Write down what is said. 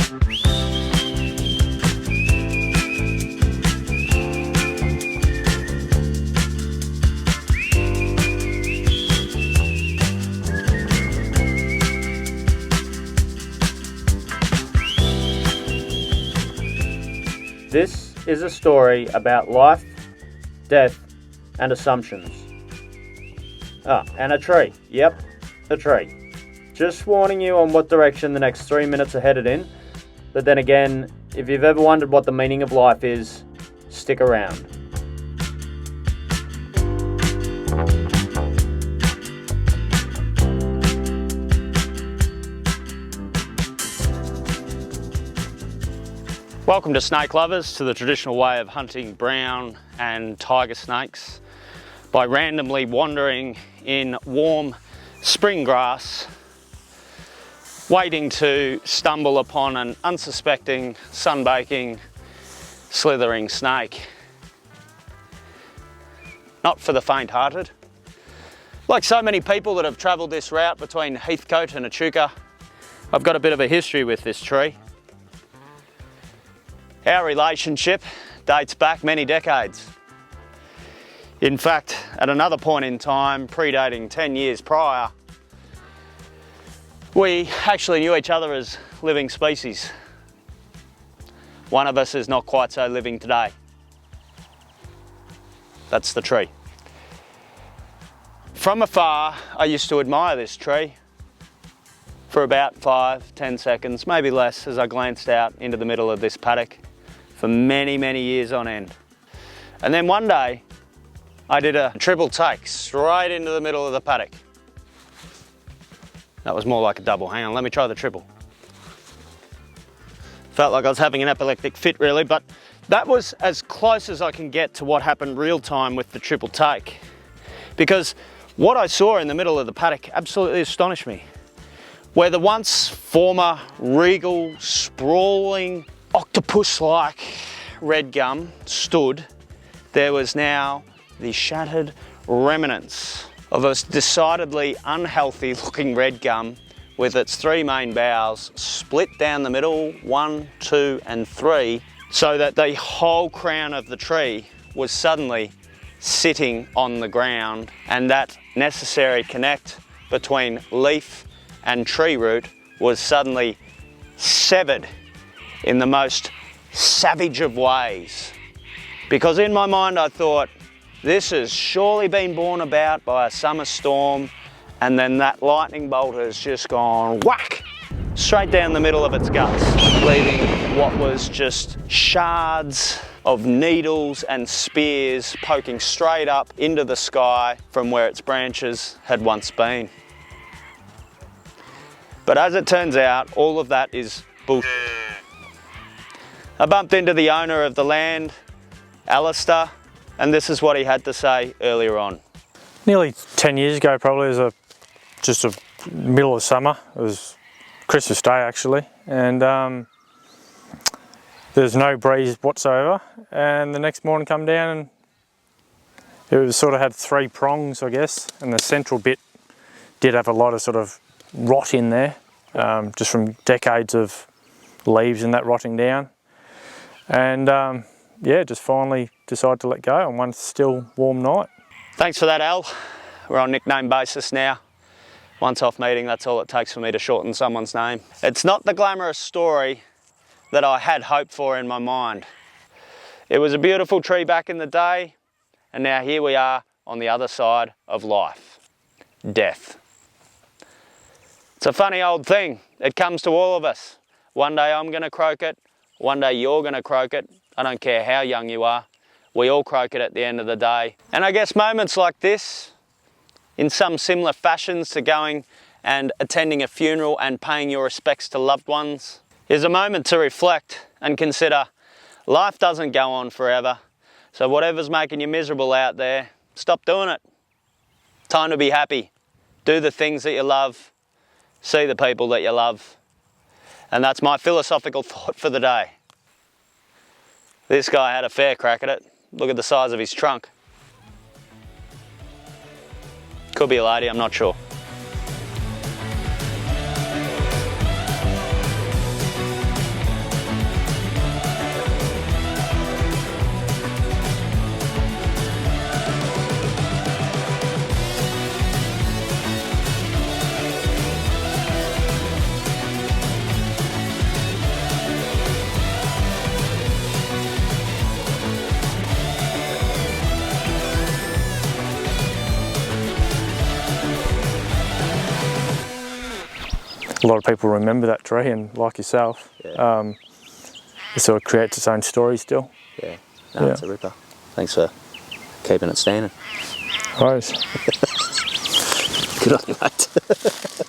This is a story about life, death, and assumptions. And a tree. Yep, a tree. Just warning you on what direction the next 3 minutes are headed in. But then again, if you've ever wondered what the meaning of life is, stick around. Welcome to Snake Lovers, to the traditional way of hunting brown and tiger snakes by randomly wandering in warm spring grass, waiting to stumble upon an unsuspecting, sunbaking, slithering snake. Not for the faint-hearted. Like so many people that have travelled this route between Heathcote and Echuca, I've got a bit of a history with this tree. Our relationship dates back many decades. In fact, at another point in time, predating 10 years prior, we actually knew each other as living species. One of us is not quite so living today. That's the tree. From afar, I used to admire this tree for about 5-10 seconds, maybe less, as I glanced out into the middle of this paddock for many, many years on end. And then one day, I did a triple take straight into the middle of the paddock. That was more like a double. Hang on, let me try the triple. Felt like I was having an epileptic fit really, but that was as close as I can get to what happened real time with the triple take. Because what I saw in the middle of the paddock absolutely astonished me. Where the once former regal, sprawling, octopus-like red gum stood, there was now the shattered remnants of a decidedly unhealthy looking red gum with its three main boughs split down the middle, 1, 2 and 3, so that the whole crown of the tree was suddenly sitting on the ground, and that necessary connect between leaf and tree root was suddenly severed in the most savage of ways. Because in my mind I thought, this has surely been born about by a summer storm, and then that lightning bolt has just gone whack straight down the middle of its guts, leaving what was just shards of needles and spears poking straight up into the sky from where its branches had once been. But as it turns out, all of that is bullshit. I bumped into the owner of the land, Alistair, and this is what he had to say earlier on. Nearly 10 years ago probably, it was just a middle of summer. It was Christmas Day actually, and there's no breeze whatsoever, and the next morning come down and it was sort of had 3 prongs I guess, and the central bit did have a lot of sort of rot in there, just from decades of leaves and that rotting down. And yeah, just finally decided to let go on one still warm night. Thanks for that, Al. We're on nickname basis now. Once off meeting, that's all it takes for me to shorten someone's name. It's not the glamorous story that I had hoped for in my mind. It was a beautiful tree back in the day, and now here we are on the other side of life, death. It's a funny old thing. It comes to all of us. One day I'm gonna croak it, one day you're gonna croak it. I don't care how young you are. We all croak it at the end of the day. And I guess moments like this, in some similar fashions to going and attending a funeral and paying your respects to loved ones, is a moment to reflect and consider life doesn't go on forever. So whatever's making you miserable out there, stop doing it. Time to be happy. Do the things that you love. See the people that you love. And that's my philosophical thought for the day. This guy had a fair crack at it. Look at the size of his trunk. Could be a lady, I'm not sure. a lot of people remember that tree, and like yourself, Yeah. it sort of creates its own story still. Yeah, no, it's a ripper. Thanks for keeping it standing. Right. Good on you, mate.